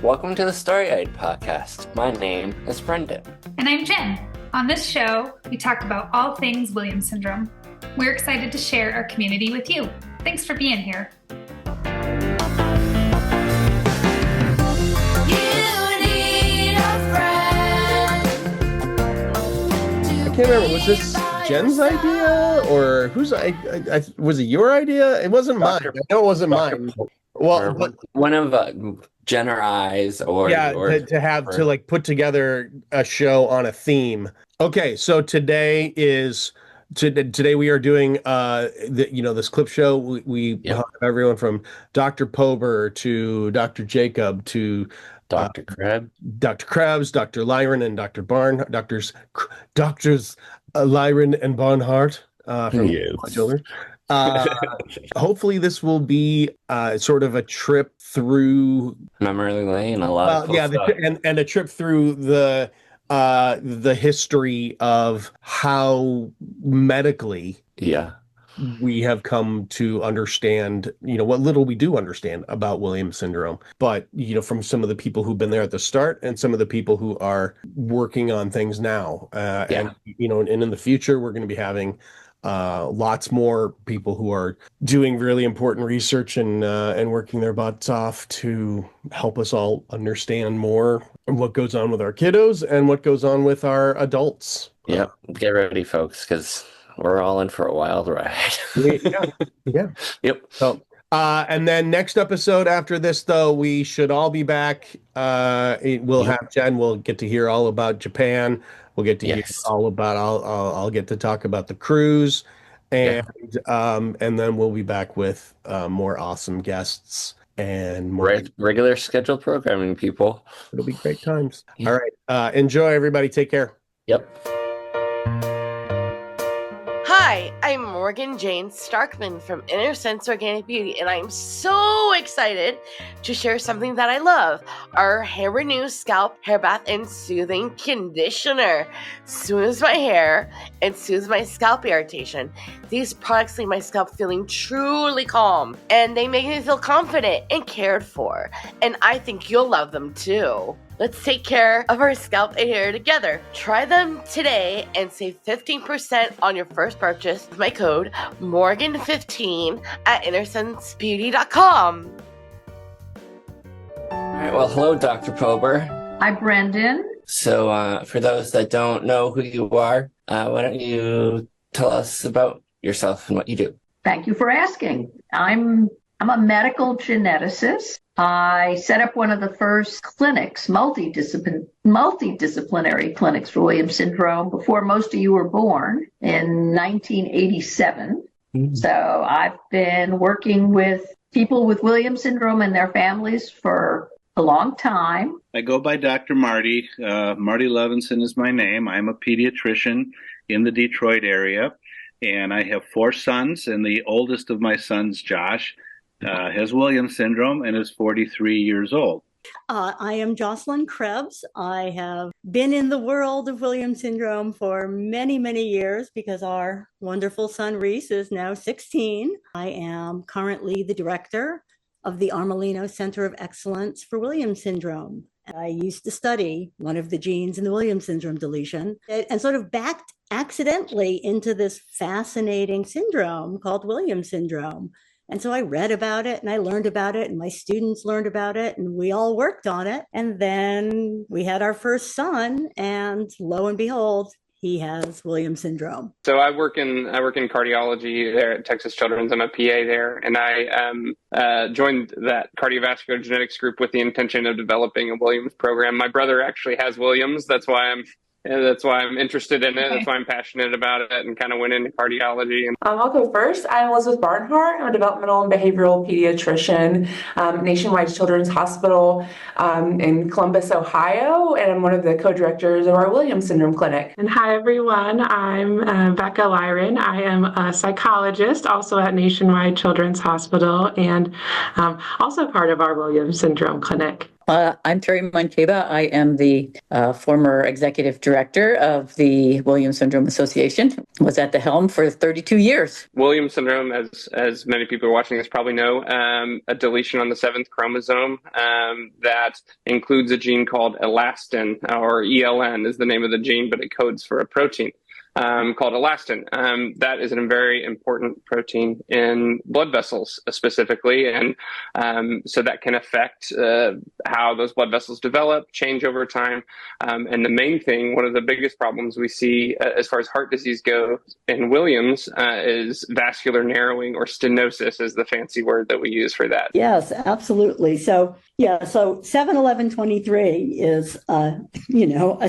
Welcome to the Story-Eyed Podcast. My name is Brendan. And I'm Jen. On this show, we talk about all things Williams syndrome. We're excited to share our community with you. Thanks for being here. I can't remember, was this Jen's idea or whose? Was it your idea? It wasn't mine. I know it wasn't mine. Well, one of Jen or I's, or to put together a show on a theme. Okay, so today we are doing this clip show. We have everyone from Dr. Pober to Dr. Jacob to Dr. Krebs, Dr. Lyren, and Dr. Barnhardt, doctors Lyren and Barnhardt from my children. Hopefully this will be sort of a trip through memory lane, a lot of cool stuff. and a trip through the history of how medically we have come to understand, what little we do understand about Williams syndrome. But, from some of the people who've been there at the start and some of the people who are working on things now. And in the future, we're going to be having lots more people who are doing really important research and working their butts off to help us all understand more what goes on with our kiddos and what goes on with our adults. Yep. Get ready, folks, because we're all in for a wild ride. Yeah. Yep. So, and then next episode after this, though, we should all be back. We'll have Jen. We'll get to hear all about Japan. We'll get to hear all about. I'll get to talk about the cruise, and then we'll be back with more awesome guests and more regular scheduled programming. People, it'll be great times. Yeah. All right, enjoy, everybody. Take care. Yep. Hi, I'm Morgan Jane Starkman from Inner Sense Organic Beauty, and I'm so excited to share something that I love, our Hair Renew Scalp Hair Bath and Soothing Conditioner. Soothes my hair and soothes my scalp irritation. These products leave my scalp feeling truly calm, and they make me feel confident and cared for, and I think you'll love them too. Let's take care of our scalp and hair together. Try them today and save 15% on your first purchase with my code Morgan15 at InnerSenseBeauty.com. All right, well, hello, Dr. Pober. Hi, Brendan. So for those that don't know who you are, why don't you tell us about yourself and what you do? Thank you for asking. I'm a medical geneticist. I set up one of the first clinics, multidisciplinary clinics for Williams syndrome before most of you were born in 1987. Mm-hmm. So I've been working with people with Williams syndrome and their families for a long time. I go by Dr. Marty. Marty Levinson is my name. I'm a pediatrician in the Detroit area, and I have 4 sons, and the oldest of my sons, Josh, has Williams syndrome and is 43 years old. I am Jocelyn Krebs. I have been in the world of Williams syndrome for many, many years because our wonderful son Reese is now 16. I am currently the director of the Armelino Center of Excellence for Williams syndrome. I used to study one of the genes in the Williams syndrome deletion and sort of backed accidentally into this fascinating syndrome called Williams syndrome. And so I read about it and I learned about it and my students learned about it and we all worked on it. And then we had our first son and lo and behold, he has Williams syndrome. So I work in cardiology there at Texas Children's. I'm a PA there, and I joined that cardiovascular genetics group with the intention of developing a Williams program. My brother actually has Williams. That's why I'm interested in it. Okay. That's why I'm passionate about it and kind of went into cardiology. I'll go first. I'm Elizabeth Barnhardt. I'm a developmental and behavioral pediatrician, Nationwide Children's Hospital in Columbus, Ohio, and I'm one of the co-directors of our Williams Syndrome Clinic. And hi, everyone. I'm Becca Lyren. I am a psychologist, also at Nationwide Children's Hospital, and also part of our Williams Syndrome Clinic. I'm Terry Monkaba. I am the former executive director of the Williams Syndrome Association. Was at the helm for 32 years. Williams syndrome, as many people watching this probably know, a deletion on the 7th chromosome that includes a gene called elastin, or ELN is the name of the gene, but it codes for a protein called elastin. That is a very important protein in blood vessels specifically, and so that can affect how those blood vessels develop, change over time. And the main thing, one of the biggest problems we see as far as heart disease goes in Williams is vascular narrowing, or stenosis is the fancy word that we use for that. Yes, absolutely. So 7-11-23 is, a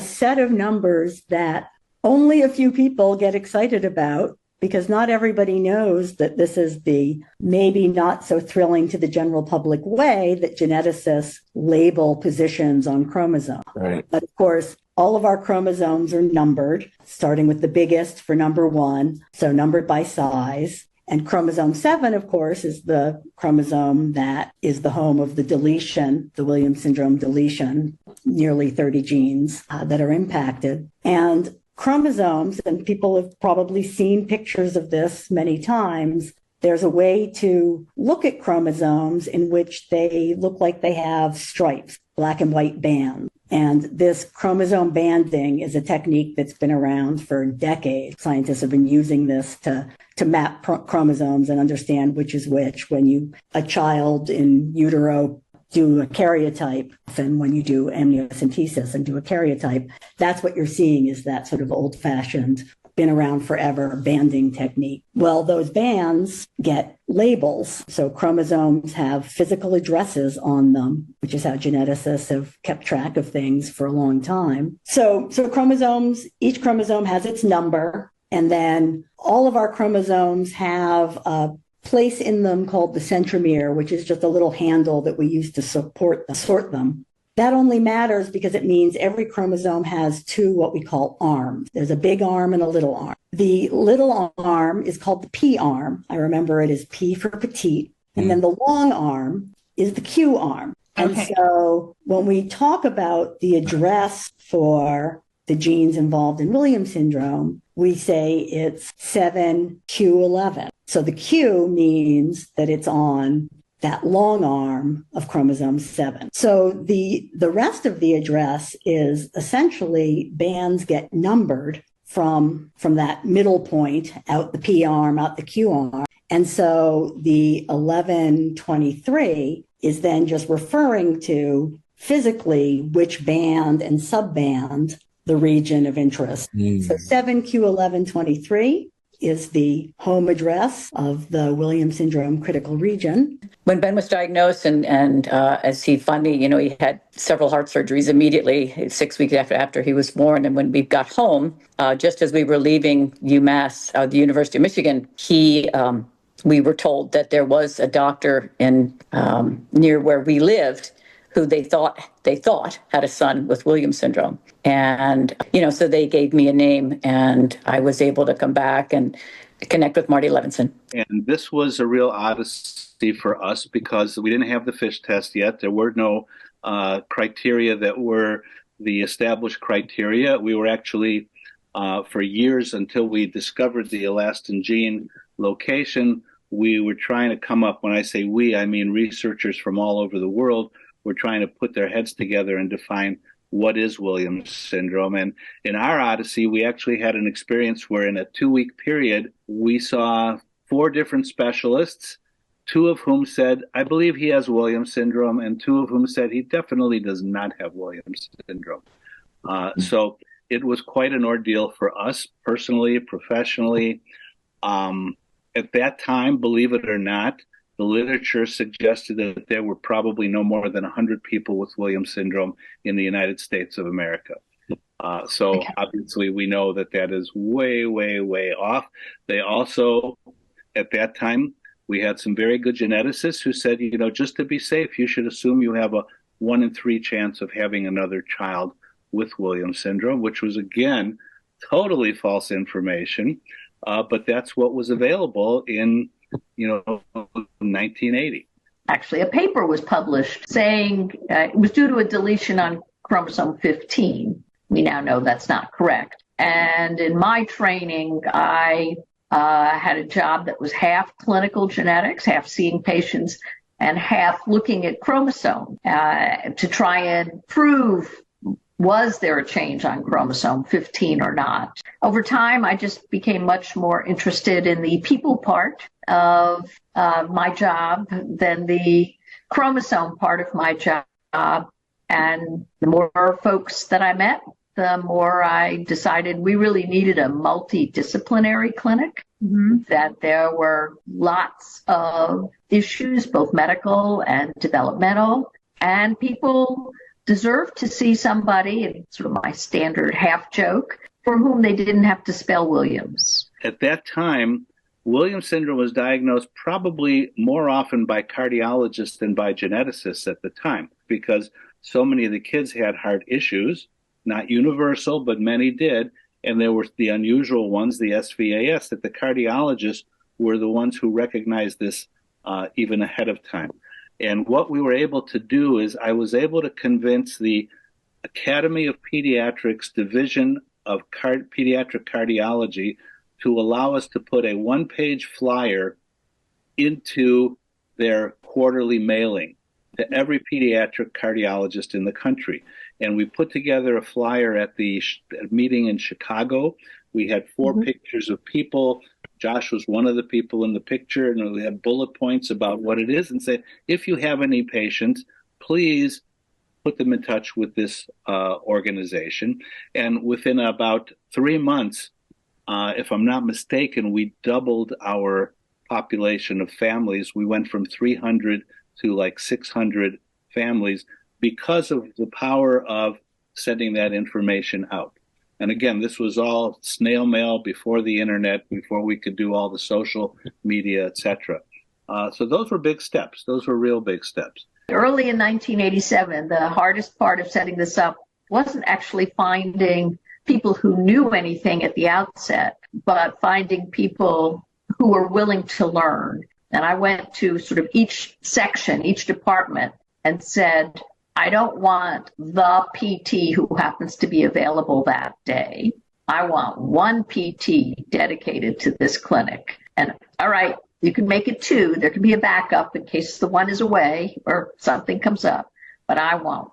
set of numbers that only a few people get excited about, because not everybody knows that this is the maybe not so thrilling to the general public way that geneticists label positions on chromosomes. Right. But of course, all of our chromosomes are numbered, starting with the biggest for number 1, so numbered by size. And chromosome 7, of course, is the chromosome that is the home of the deletion, the Williams syndrome deletion, nearly 30 genes that are impacted. And chromosomes, and people have probably seen pictures of this many times, there's a way to look at chromosomes in which they look like they have stripes, black and white bands. And this chromosome banding is a technique that's been around for decades. Scientists have been using this to map chromosomes and understand which is which. When a child in utero do a karyotype, and when you do amniocentesis and do a karyotype, that's what you're seeing, is that sort of old-fashioned, been around forever banding technique. Well, those bands get labels. So chromosomes have physical addresses on them, which is how geneticists have kept track of things for a long time. So chromosomes, each chromosome has its number, and then all of our chromosomes have a place in them called the centromere, which is just a little handle that we use to sort them. That only matters because it means every chromosome has 2 what we call arms. There's a big arm and a little arm. The little arm is called the P arm. I remember it as P for petite. And then the long arm is the Q arm. And so when we talk about the address for the genes involved in Williams syndrome, we say it's 7q11. So the Q means that it's on that long arm of chromosome 7. So the rest of the address is essentially bands get numbered from that middle point, out the P arm, out the Q arm. And so the 1123 is then just referring to physically which band and subband the region of interest. So 7q1123 is the home address of the Williams syndrome critical region. When Ben was diagnosed, and as he finally, he had several heart surgeries immediately, 6 weeks after he was born. And when we got home, just as we were leaving UMass, the University of Michigan, we were told that there was a doctor in near where we lived who they thought had a son with Williams syndrome. And, so they gave me a name, and I was able to come back and connect with Marty Levinson. And this was a real odyssey for us because we didn't have the FISH test yet. There were no criteria that were the established criteria. We were actually, for years until we discovered the elastin gene location, we were trying to come up, when I say we, I mean researchers from all over the world, were trying to put their heads together and define what is Williams syndrome. And in our odyssey, we actually had an experience where in a 2-week period, we saw 4 different specialists, 2 of whom said, I believe he has Williams syndrome, and 2 of whom said he definitely does not have Williams syndrome. So it was quite an ordeal for us personally, professionally. At that time, believe it or not, the literature suggested that there were probably no more than 100 people with Williams syndrome in the United States of America. So obviously we know that is way, way, way off. They also, at that time, we had some very good geneticists who said, just to be safe, you should assume you have a 1 in 3 chance of having another child with Williams syndrome, which was, again, totally false information. But that's what was available in 1980. actually a paper was published saying it was due to a deletion on chromosome 15. We now know that's not correct. And in my training, I had a job that was half clinical genetics, half seeing patients, and half looking at chromosome to try and prove, was there a change on chromosome 15 or not? Over time, I just became much more interested in the people part of my job than the chromosome part of my job. And the more folks that I met, the more I decided we really needed a multidisciplinary clinic, that there were lots of issues, both medical and developmental, and people deserve to see somebody, and sort of my standard half joke, for whom they didn't have to spell Williams. At that time, Williams syndrome was diagnosed probably more often by cardiologists than by geneticists at the time, because so many of the kids had heart issues, not universal, but many did. And there were the unusual ones, the SVAS, that the cardiologists were the ones who recognized this even ahead of time. And what we were able to do is I was able to convince the Academy of Pediatrics Division of Pediatric Cardiology to allow us to put a one-page flyer into their quarterly mailing to every pediatric cardiologist in the country. And we put together a flyer at the meeting in Chicago. We had 4 pictures of people. Josh was one of the people in the picture, and we had bullet points about what it is and said, if you have any patients, please put them in touch with this organization. And within about 3 months, if I'm not mistaken, we doubled our population of families. We went from 300 to like 600 families because of the power of sending that information out. And again, this was all snail mail before the internet, before we could do all the social media, etc. So those were big steps. Those were real big steps. Early in 1987, the hardest part of setting this up wasn't actually finding people who knew anything at the outset, but finding people who were willing to learn. And I went to sort of each section, each department, and said, I don't want the PT who happens to be available that day. I want one PT dedicated to this clinic. And all right, you can make it 2. There can be a backup in case the one is away or something comes up. But I want,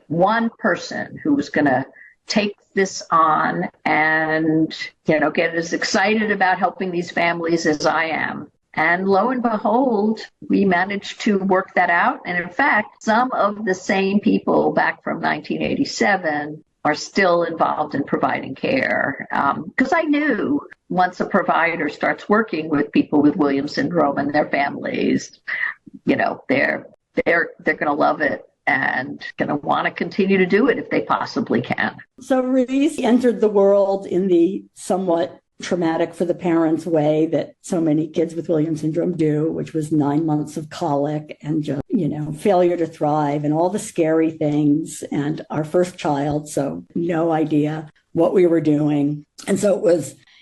one person who is going to take this on and, get as excited about helping these families as I am. And lo and behold, we managed to work that out. And in fact, some of the same people back from 1987 are still involved in providing care. Because I knew once a provider starts working with people with Williams syndrome and their families, they're going to love it and going to want to continue to do it if they possibly can. So Reese entered the world in the somewhat traumatic for the parents way that so many kids with Williams syndrome do, which was 9 months of colic and just, failure to thrive and all the scary things, and our first child, so no idea what we were doing. And so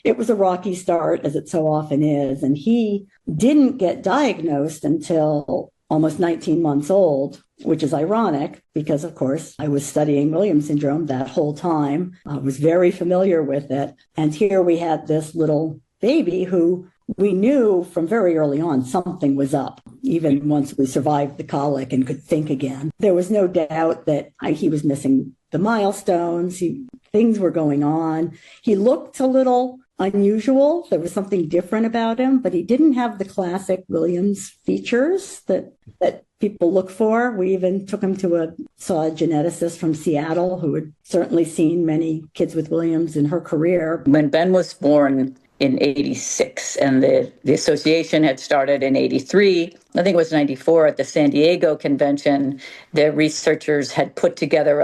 it was a rocky start, as it so often is. And he didn't get diagnosed until almost 19 months old, which is ironic because, of course, I was studying Williams syndrome that whole time. I was very familiar with it. And here we had this little baby who we knew from very early on something was up, even once we survived the colic and could think again. There was no doubt that he was missing the milestones. Things were going on. He looked a little unusual. There was something different about him, but he didn't have the classic Williams features that people look for. We even took him saw a geneticist from Seattle who had certainly seen many kids with Williams in her career. When Ben was born in 86 and the association had started in 83, I think it was 94 at the San Diego convention, the researchers had put together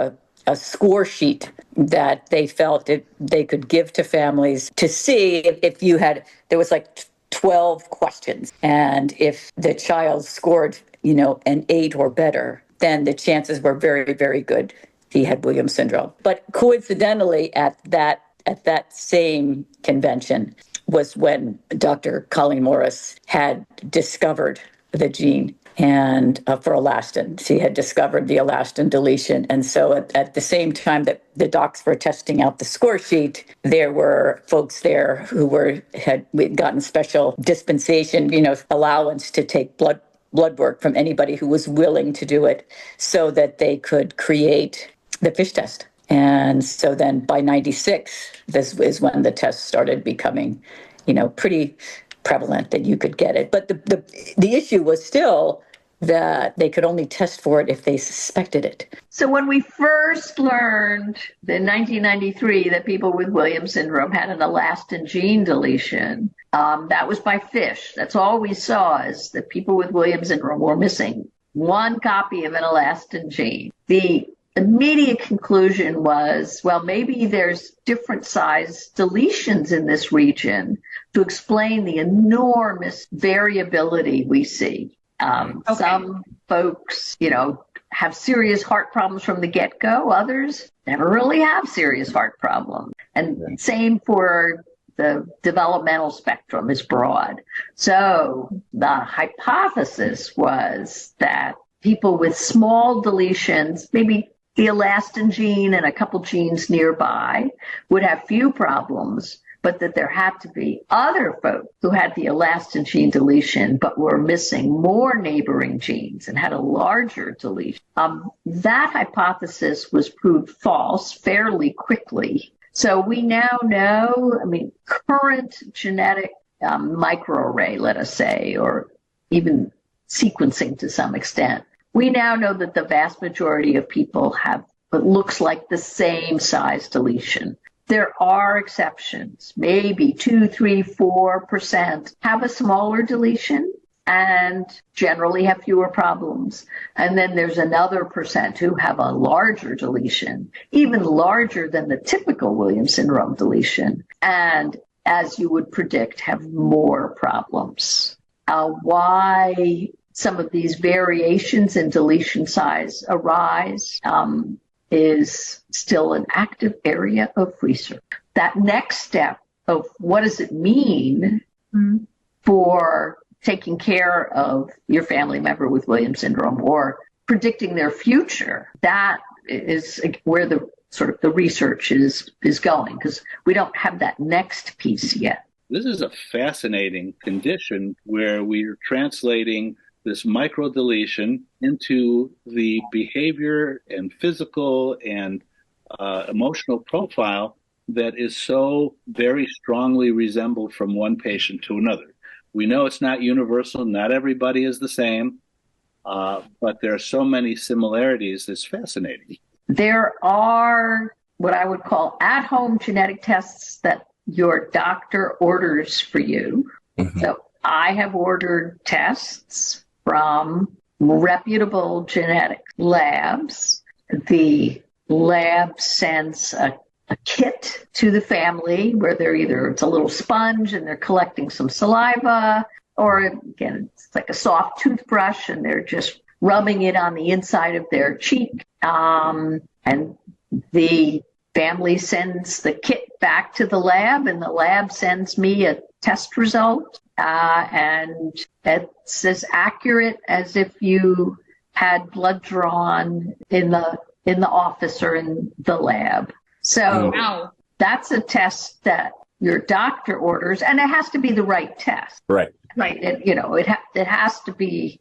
a score sheet that they felt they could give to families to see if you had, there was like 12 questions. And if the child scored, an 8 or better, then the chances were very, very good he had Williams syndrome. But coincidentally, at that same convention was when Dr. Colleen Morris had discovered the gene. and for elastin. She had discovered the elastin deletion. And so at the same time that the docs were testing out the score sheet, there were folks there who had gotten special dispensation, allowance to take blood work from anybody who was willing to do it so that they could create the FISH test. And so then by 96, this is when the test started becoming, pretty prevalent that you could get it. But the issue was still that they could only test for it if they suspected it. So when we first learned in 1993 that people with Williams syndrome had an elastin gene deletion, that was by FISH. That's all we saw, is that people with Williams syndrome were missing one copy of an elastin gene. The immediate conclusion was, well, maybe there's different size deletions in this region to explain the enormous variability we see. Some folks, have serious heart problems from the get-go. Others never really have serious heart problems. And same for the developmental spectrum is broad. So the hypothesis was that people with small deletions, maybe the elastin gene and a couple genes nearby, would have few problems, but that there had to be other folks who had the elastin gene deletion but were missing more neighboring genes and had a larger deletion. That hypothesis was proved false fairly quickly. So we now know, current genetic microarray, let us say, or even sequencing to some extent, we now know that the vast majority of people have what looks like the same size deletion. There are exceptions, maybe 2, 3, 4% have a smaller deletion and generally have fewer problems. And then there's another percent who have a larger deletion, even larger than the typical Williams syndrome deletion, and as you would predict, have more problems. Why some of these variations in deletion size arise is still an active area of research. That next step of what does it mean for taking care of your family member with Williams syndrome or predicting their future, that is where the sort of the research is going, because we don't have that next piece yet. This is a fascinating condition where we're translating this microdeletion into the behavior and physical and emotional profile that is so very strongly resembled from one patient to another. We know it's not universal. Not everybody is the same, but there are so many similarities. It's fascinating. There are what I would call at-home genetic tests that your doctor orders for you. So I have ordered tests from reputable genetic labs. The lab sends a kit to the family where it's a little sponge and they're collecting some saliva, or again, it's like a soft toothbrush and they're just rubbing it on the inside of their cheek. And the family sends the kit back to the lab and the lab sends me a test result. And it's as accurate as if you had blood drawn in the office or in the lab. So that's a test that your doctor orders, and it has to be the right test. Right. It has to be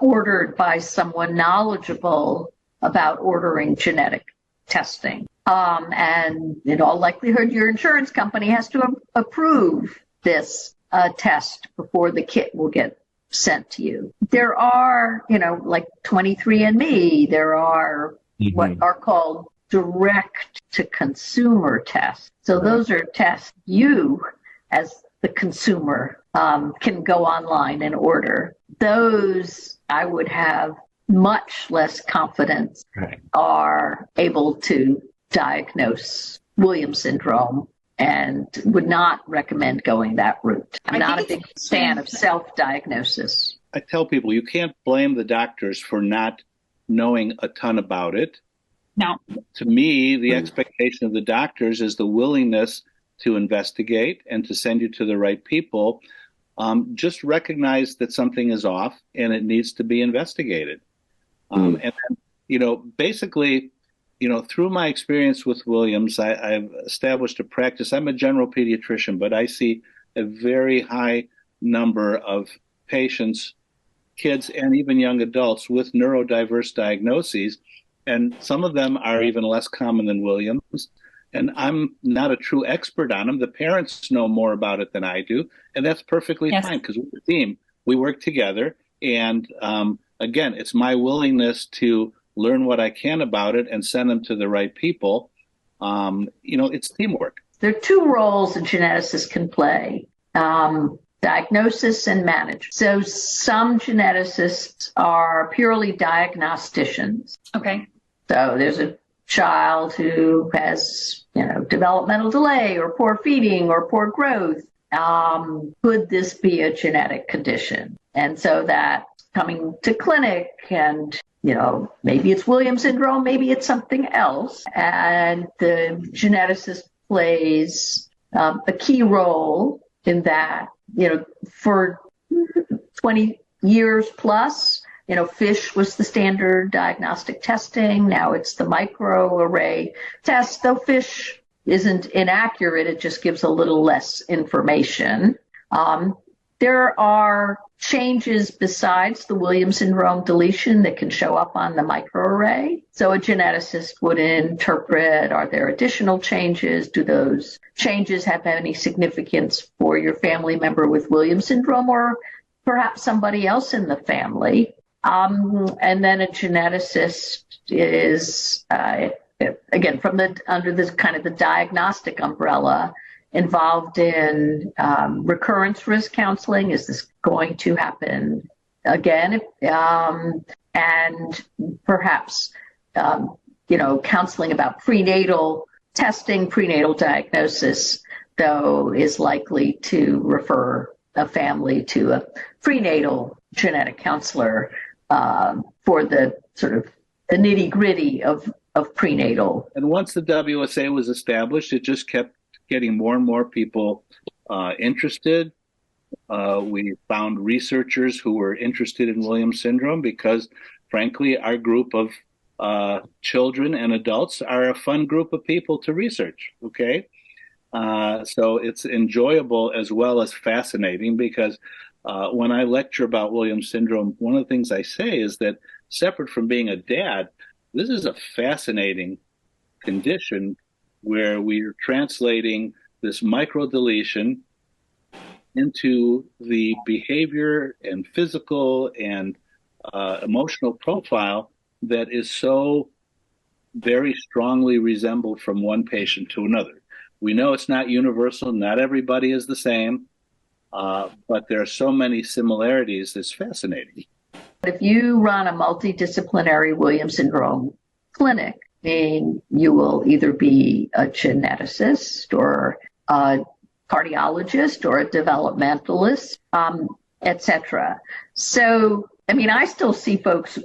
ordered by someone knowledgeable about ordering genetic testing. And in all likelihood, your insurance company has to approve this test before the kit will get sent to you. There are, like 23andMe, there are what are called direct-to-consumer tests. So those are tests you, as the consumer, can go online and order. Those, I would have much less confidence are able to diagnose Williams syndrome, and would not recommend going that route. I'm not a big fan of self-diagnosis. I tell people you can't blame the doctors for not knowing a ton about it. No. To me, the expectation of the doctors is the willingness to investigate and to send you to the right people. just recognize that something is off and it needs to be investigated. And then, basically, through my experience with Williams, I've established a practice. I'm a general pediatrician, but I see a very high number of patients, kids, and even young adults with neurodiverse diagnoses. And some of them are even less common than Williams. And I'm not a true expert on them. The parents know more about it than I do. And that's perfectly fine, because we're a team. We work together. And again, it's my willingness to learn what I can about it and send them to the right people. It's teamwork. There are two roles a geneticist can play. Diagnosis and management. So some geneticists are purely diagnosticians. Okay. So there's a child who has, developmental delay or poor feeding or poor growth. Could this be a genetic condition? And so that coming to clinic and, maybe it's Williams syndrome, maybe it's something else. And the geneticist plays a key role in that, for 20 years plus. FISH was the standard diagnostic testing. Now it's the microarray test. Though FISH isn't inaccurate, it just gives a little less information. There are changes besides the Williams syndrome deletion that can show up on the microarray. So a geneticist would interpret, are there additional changes? Do those changes have any significance for your family member with Williams syndrome or perhaps somebody else in the family? And then a geneticist is, again, under this kind of the diagnostic umbrella, involved in recurrence risk counseling. Is this going to happen again? And perhaps, counseling about prenatal testing, prenatal diagnosis, though, is likely to refer a family to a prenatal genetic counselor for the sort of the nitty-gritty of prenatal. And once the WSA was established, it just kept getting more and more people interested. We found researchers who were interested in Williams syndrome because, frankly, our group of children and adults are a fun group of people to research, okay? So it's enjoyable as well as fascinating because when I lecture about Williams syndrome, one of the things I say is that separate from being a dad, this is a fascinating condition where we're translating this microdeletion into the behavior and physical and emotional profile that is so very strongly resembled from one patient to another. We know it's not universal. Not everybody is the same, but there are so many similarities. It's fascinating. If you run a multidisciplinary Williams syndrome clinic, then you will either be a geneticist or a cardiologist or a developmentalist, etc. So, I still see folks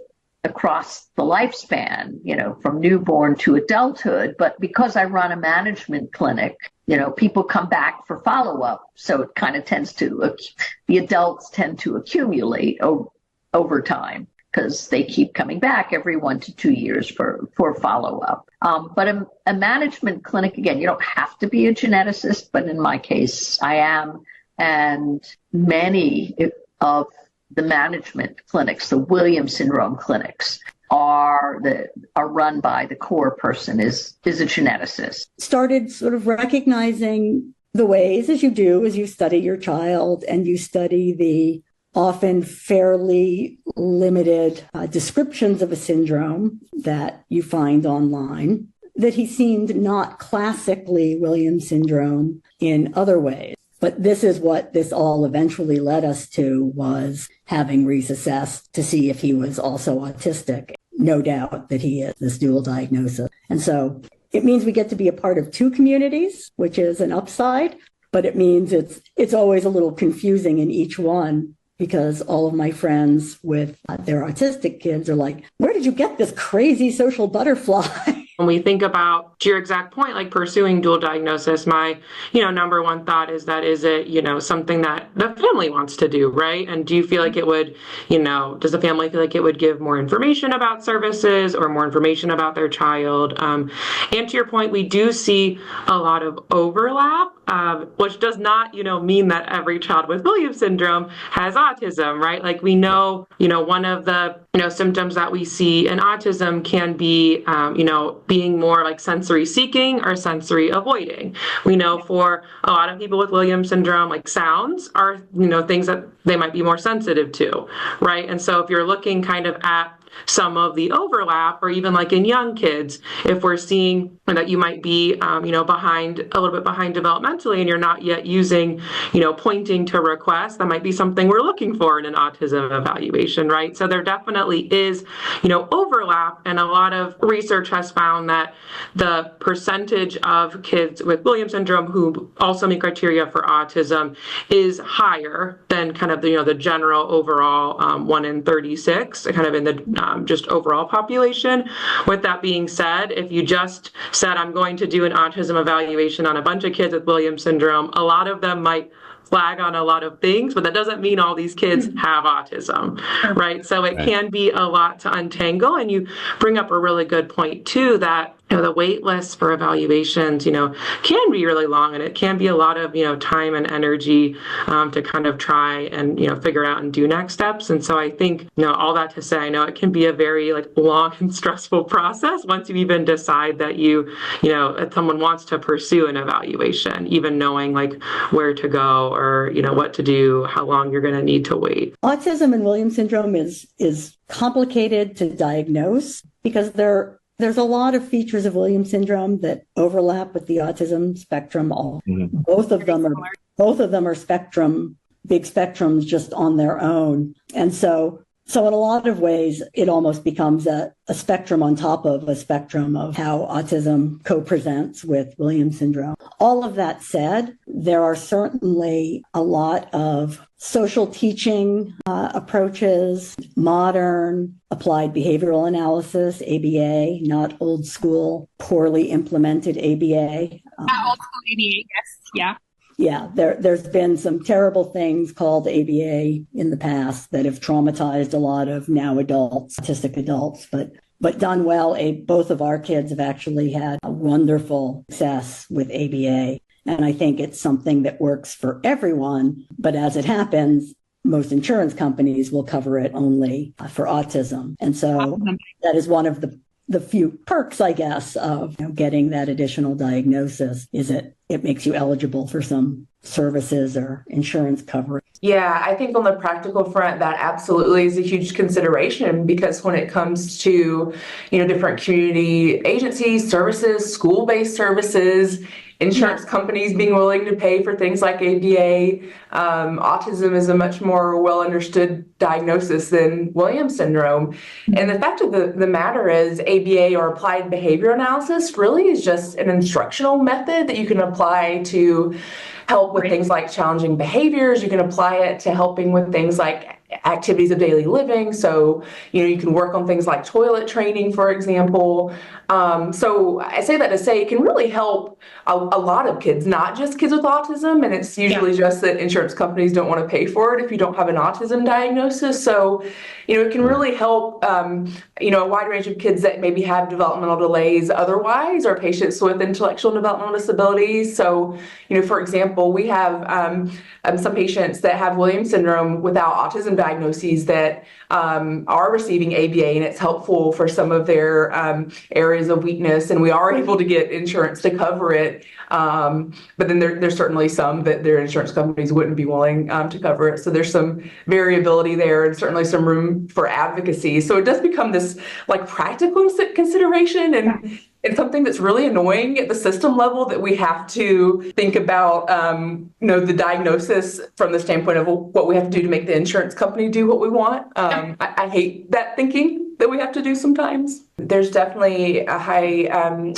across the lifespan, from newborn to adulthood, but because I run a management clinic, people come back for follow-up. So it kind of the adults tend to accumulate over time because they keep coming back every 1 to 2 years for follow-up. But a management clinic, again, you don't have to be a geneticist, but in my case, I am. And many of the management clinics, the Williams syndrome clinics, are run by the core person is a geneticist. Started sort of recognizing the ways, as you do, as you study your child and you study the often fairly limited descriptions of a syndrome that you find online, that he seemed not classically Williams syndrome in other ways. But this is what this all eventually led us to, was having Reese assessed to see if he was also autistic. No doubt that he is, this dual diagnosis. And so it means we get to be a part of two communities, which is an upside, but it means it's always a little confusing in each one, because all of my friends with their autistic kids are like, where did you get this crazy social butterfly? When we think about, to your exact point, like pursuing dual diagnosis, my, number one thought is that, is it, something that the family wants to do, right? And do you feel like it would, does the family feel like it would give more information about services or more information about their child? And to your point, we do see a lot of overlap, which does not, mean that every child with Williams syndrome has autism, right? Like we know, one of the, symptoms that we see in autism can be, being more like sensory seeking or sensory avoiding. We know for a lot of people with Williams syndrome, like sounds are, things that they might be more sensitive to, right? And so if you're looking kind of at some of the overlap, or even like in young kids, if we're seeing that you might be, behind, a little bit behind developmentally, and you're not yet using, pointing to requests, that might be something we're looking for in an autism evaluation, right? So there definitely is, overlap, and a lot of research has found that the percentage of kids with Williams syndrome who also meet criteria for autism is higher than kind of the general overall 1 in 36, kind of in the just overall population. With that being said, if you just said, I'm going to do an autism evaluation on a bunch of kids with Williams syndrome, a lot of them might flag on a lot of things, but that doesn't mean all these kids have autism, right? So it can be a lot to untangle. And you bring up a really good point too, that the wait lists for evaluations, can be really long, and it can be a lot of, time and energy to kind of try and, figure out and do next steps. And so I think, all that to say, I know it can be a very long and stressful process once you even decide that if someone wants to pursue an evaluation, even knowing where to go or, what to do, how long you're going to need to wait. Autism and Williams syndrome is complicated to diagnose because there's a lot of features of Williams syndrome that overlap with the autism spectrum. Both of them are big spectrums just on their own. And so in a lot of ways, it almost becomes a spectrum on top of a spectrum of how autism co-presents with Williams syndrome. All of that said, there are certainly a lot of social teaching approaches, modern applied behavioral analysis, ABA, not old school, poorly implemented ABA. Not old school ABA, yes, yeah. Yeah, there's been some terrible things called ABA in the past that have traumatized a lot of now adults, autistic adults, but done well. Both of our kids have actually had a wonderful success with ABA. And I think it's something that works for everyone. But as it happens, most insurance companies will cover it only for autism. And so that is one of the few perks, I guess, of getting that additional diagnosis is it makes you eligible for some services or insurance coverage. Yeah, I think on the practical front, that absolutely is a huge consideration because when it comes to, different community agencies, services, school-based services, insurance companies being willing to pay for things like ABA, autism is a much more well understood diagnosis than Williams syndrome. And the fact of the matter is ABA, or applied behavior analysis, really is just an instructional method that you can apply to help with things like challenging behaviors. You can apply it to helping with things like activities of daily living. So, you can work on things like toilet training, for example. So I say that to say it can really help a lot of kids, not just kids with autism. And it's usually just that insurance companies don't want to pay for it if you don't have an autism diagnosis. So, it can really help, a wide range of kids that maybe have developmental delays otherwise, or patients with intellectual and developmental disabilities. So, for example, we have some patients that have Williams syndrome without autism diagnoses that are receiving ABA, and it's helpful for some of their areas of weakness, and we are able to get insurance to cover it. But then there's certainly some that their insurance companies wouldn't be willing to cover it. So there's some variability there, and certainly some room for advocacy. So it does become this practical consideration, and it's something that's really annoying at the system level that we have to think about, the diagnosis from the standpoint of what we have to do to make the insurance company do what we want. I hate that thinking that we have to do sometimes. There's definitely a high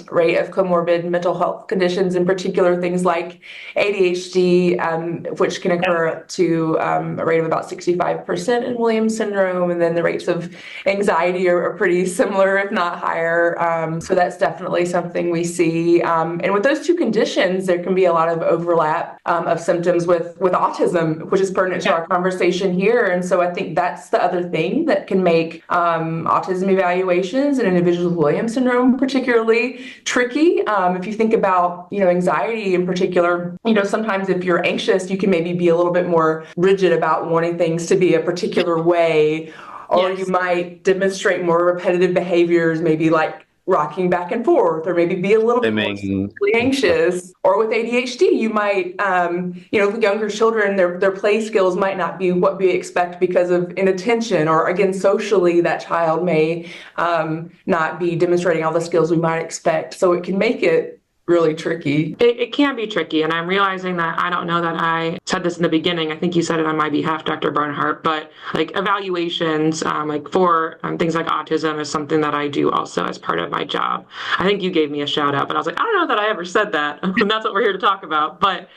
rate of comorbid mental health conditions, in particular things like ADHD, which can occur up to a rate of about 65% in Williams syndrome. And then the rates of anxiety are pretty similar, if not higher. So that's definitely something we see. And with those two conditions, there can be a lot of overlap of symptoms with autism, which is pertinent to our conversation here. And so I think that's the other thing that can make autism evaluations in individuals with Williams syndrome particularly tricky. If you think about, anxiety in particular, sometimes if you're anxious, you can maybe be a little bit more rigid about wanting things to be a particular way, or you might demonstrate more repetitive behaviors, maybe like rocking back and forth, or maybe be a little bit more anxious. Or with ADHD, you might, younger children, their play skills might not be what we expect because of inattention, or again, socially, that child may not be demonstrating all the skills we might expect. So it can make it really tricky. It can be tricky, and I'm realizing that I don't know that I said this in the beginning. I think you said it on my behalf, Dr. Barnhardt, but like evaluations, for things like autism is something that I do also as part of my job. I think you gave me a shout out, but I was like, I don't know that I ever said that, and that's what we're here to talk about. But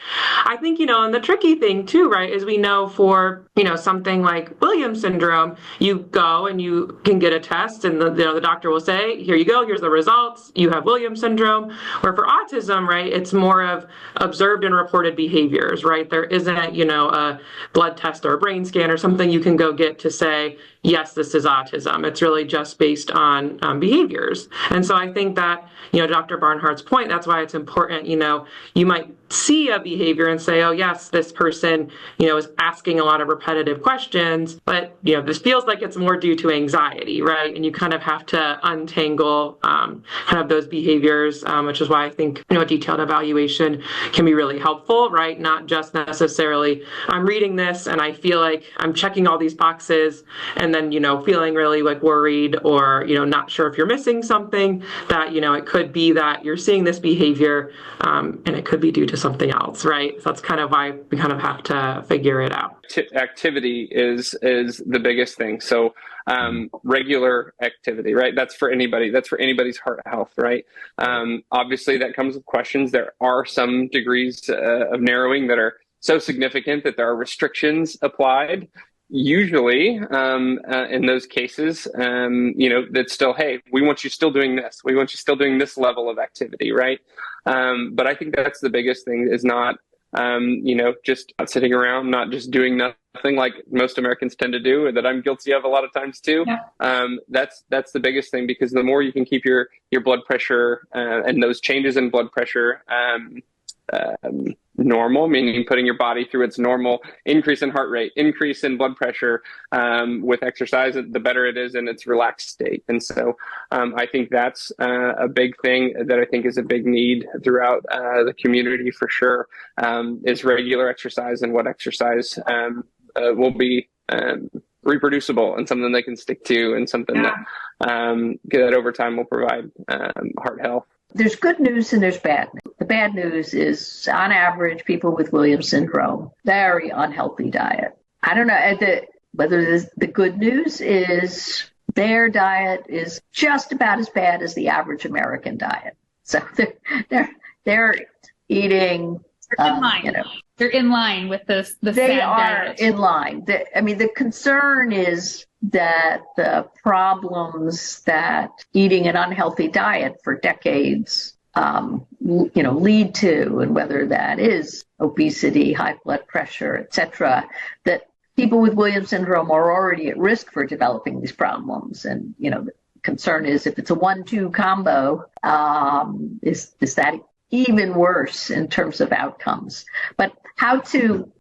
I think, and the tricky thing too, right, is we know for, something like Williams syndrome, you go and you can get a test, and the doctor will say, here you go, here's the results, you have Williams syndrome. Where for autism, right, it's more of observed and reported behaviors, right? There isn't, a blood test or a brain scan or something you can go get to say, yes, this is autism. It's really just based on behaviors. And so I think that, Dr. Barnhardt's point, that's why it's important, you might see a behavior and say, oh, yes, this person, is asking a lot of repetitive questions, but, this feels like it's more due to anxiety, right? And you kind of have to untangle kind of those behaviors, which is why I think, a detailed evaluation can be really helpful, right? Not just necessarily, I'm reading this and I feel like I'm checking all these boxes and then, feeling really like worried or, not sure if you're missing something, that, it could be that you're seeing this behavior and it could be due to something else, right? So that's kind of why we kind of have to figure it out. Activity is the biggest thing. So regular activity, right? That's for anybody. That's for anybody's heart health, right? Obviously, that comes with questions. There are some degrees of narrowing that are so significant that there are restrictions applied. Usually, in those cases, that's still, hey, we want you still doing this. We want you still doing this level of activity, right? But I think that's the biggest thing is not, just sitting around, not just doing nothing like most Americans tend to do, or that I'm guilty of a lot of times too. Yeah. That's the biggest thing, because the more you can keep your blood pressure and those changes in blood pressure normal, meaning putting your body through its normal increase in heart rate, increase in blood pressure with exercise, the better it is in its relaxed state. And so I think that's a big thing that I think is a big need throughout the community for sure, is regular exercise, and what exercise will be reproducible and something they can stick to, and something that over time will provide heart health. There's good news and there's bad news. The bad news is, on average, people with Williams syndrome, very unhealthy diet. I don't know whether the good news is their diet is just about as bad as the average American diet. So they're eating. They're in line. They're in line with the They are diet. in line. The concern is that the problems that eating an unhealthy diet for decades, lead to, and whether that is obesity, high blood pressure, etc., that people with Williams syndrome are already at risk for developing these problems. And, the concern is, if it's a 1-2 combo, is that even worse in terms of outcomes? But how to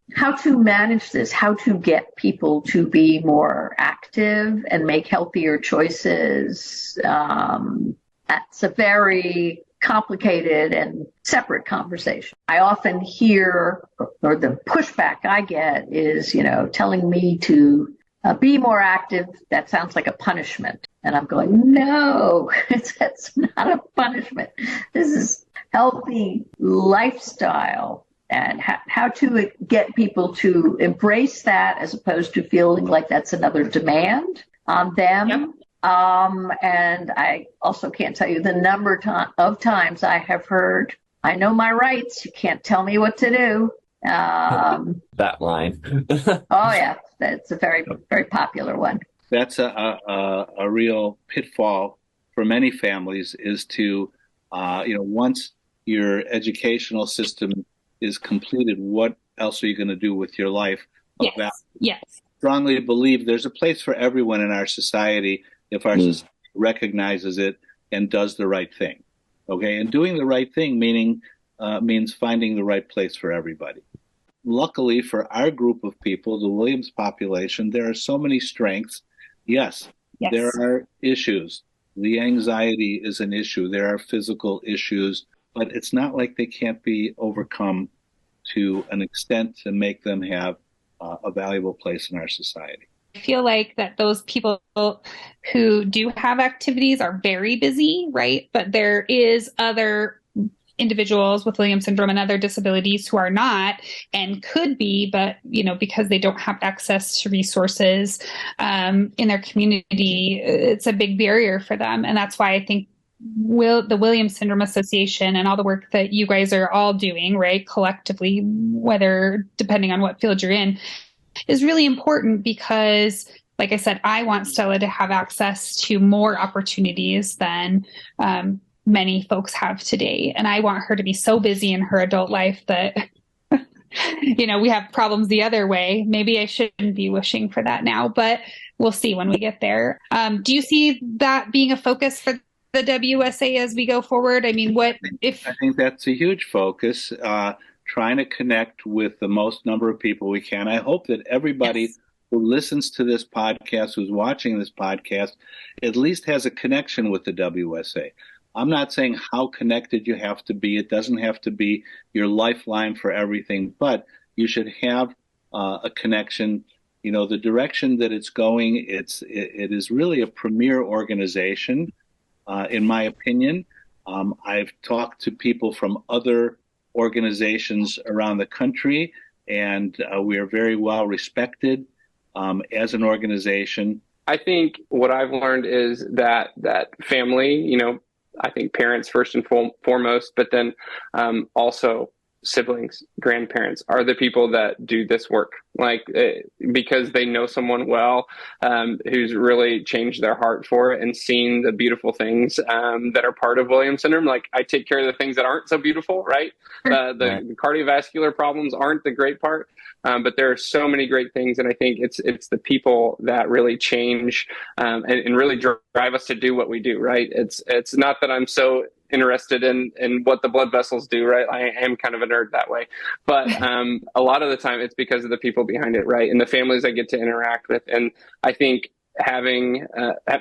manage this, how to get people to be more active and make healthier choices, that's a very complicated and separate conversation. I often hear, or the pushback I get is, telling me to be more active. That sounds like a punishment. And I'm going, no, that's not a punishment. This is healthy lifestyle, and how to get people to embrace that, as opposed to feeling like that's another demand on them. And I also can't tell you the number of times I have heard, I know my rights. You can't tell me what to do. That line. Oh, yeah. That's a very, very popular one. That's a real pitfall for many families is to, once your educational system is completed, what else are you going to do with your life? Yes. Yes. Strongly believe there's a place for everyone in our society if our society recognizes it and does the right thing. Okay. And doing the right thing means finding the right place for everybody. Luckily for our group of people, the Williams population, there are so many strengths. Yes. There are issues. The anxiety is an issue. There are physical issues, but it's not like they can't be overcome to an extent to make them have a valuable place in our society. I feel like that those people who do have activities are very busy, right? But there is other individuals with Williams syndrome and other disabilities who are not and could be, but because they don't have access to resources in their community, it's a big barrier for them. And that's why I think the Williams Syndrome Association and all the work that you guys are all doing, right, collectively, whether depending on what field you're in, is really important because, like I said, I want Stella to have access to more opportunities than many folks have today. And I want her to be so busy in her adult life that, we have problems the other way. Maybe I shouldn't be wishing for that now, but we'll see when we get there. Do you see that being a focus for the WSA as we go forward? I mean, I think that's a huge focus, trying to connect with the most number of people we can. I hope that everybody who listens to this podcast, who's watching this podcast, at least has a connection with the WSA. I'm not saying how connected you have to be. It doesn't have to be your lifeline for everything, but you should have a connection. The direction that it's going, it is really a premier organization, in my opinion. I've talked to people from other organizations around the country, and we are very well respected as an organization. I think what I've learned is that family, I think parents first and foremost, but then also siblings, grandparents are the people that do this work, because they know someone well who's really changed their heart for it and seen the beautiful things that are part of Williams syndrome. Like I take care of the things that aren't so beautiful, right? The cardiovascular problems aren't the great part. But there are so many great things, and I think it's the people that really change and really drive us to do what we do. Right? It's not that I'm so interested in what the blood vessels do. Right? I am kind of a nerd that way, but a lot of the time it's because of the people behind it, right? And the families I get to interact with, and I think having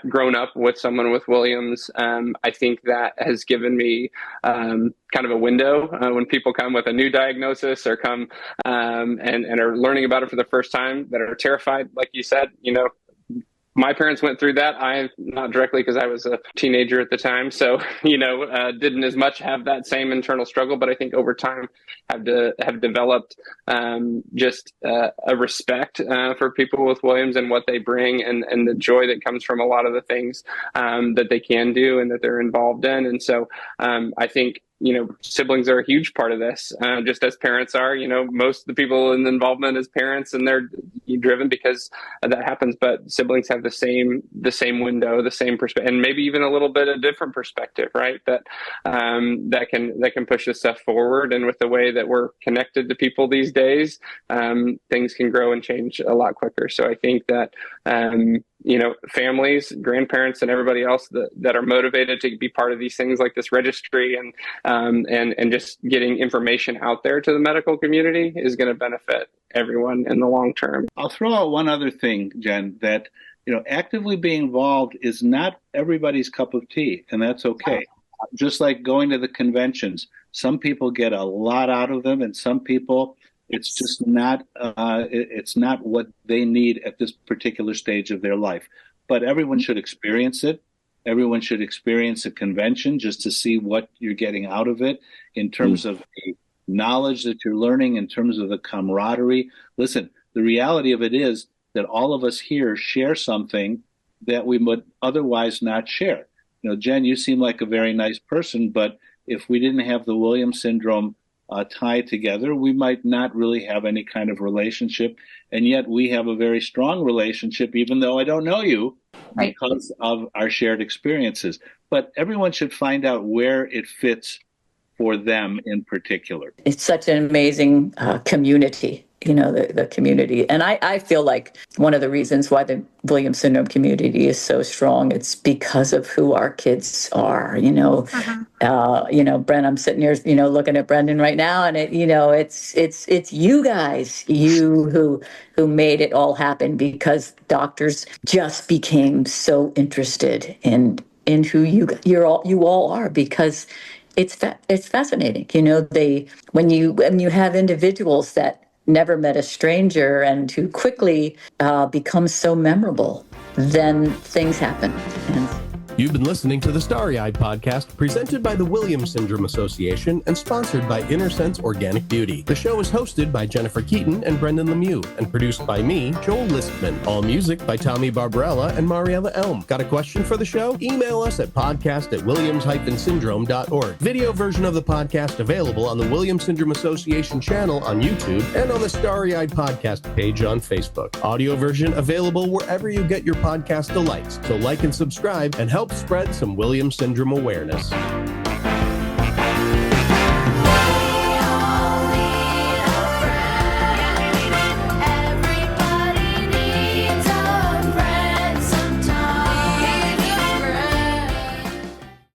grown up with someone with Williams, I think that has given me kind of a window when people come with a new diagnosis or come and are learning about it for the first time, that are terrified, like you said. My parents went through that. I not directly because I was a teenager at the time. So, didn't as much have that same internal struggle, but I think over time have developed just a respect for people with Williams and what they bring and the joy that comes from a lot of the things that they can do and that they're involved in. And so I think, siblings are a huge part of this, just as parents are. Most of the people in the involvement as parents, and they're driven because that happens. But siblings have the same window, the same perspective, and maybe even a little bit of different perspective, right? That can push this stuff forward. And with the way that we're connected to people these days, things can grow and change a lot quicker. So I think that families, grandparents, and everybody else that are motivated to be part of these things like this registry and just getting information out there to the medical community is going to benefit everyone in the long term. I'll throw out one other thing, Jen, that actively being involved is not everybody's cup of tea, and that's okay. Just like going to the conventions, some people get a lot out of them, and some people it's just not it's not what they need at this particular stage of their life. But everyone should experience it. Everyone should experience a convention just to see what you're getting out of it in terms of the knowledge that you're learning, in terms of the camaraderie. Listen, the reality of it is that all of us here share something that we would otherwise not share. Jen, you seem like a very nice person, but if we didn't have the Williams syndrome tied together, we might not really have any kind of relationship. And yet we have a very strong relationship, even though I don't know you, right, because of our shared experiences. But everyone should find out where it fits for them in particular. It's such an amazing community, the community. And I feel like one of the reasons why the Williams syndrome community is so strong, it's because of who our kids are, Brent, I'm sitting here, looking at Brendan right now, and it's you guys, who made it all happen, because doctors just became so interested in who you all are, because it's fascinating. When you have individuals that never met a stranger and who quickly become so memorable, then things happen. And You've been listening to the Starry-Eyed podcast, presented by the Williams Syndrome Association and sponsored by InnerSense Organic Beauty. The show is hosted by Jennifer Keaton and Brendan Lemieux and produced by me, Joel Listman. All music by Tommy Barbarella and Mariella Elm. Got a question for the show? Email us at podcast@williams-syndrome.org. Video version of the podcast available on the Williams Syndrome Association channel on YouTube and on the Starry-Eyed podcast page on Facebook. Audio version available wherever you get your podcast delights. So like and subscribe and help spread some Williams syndrome awareness.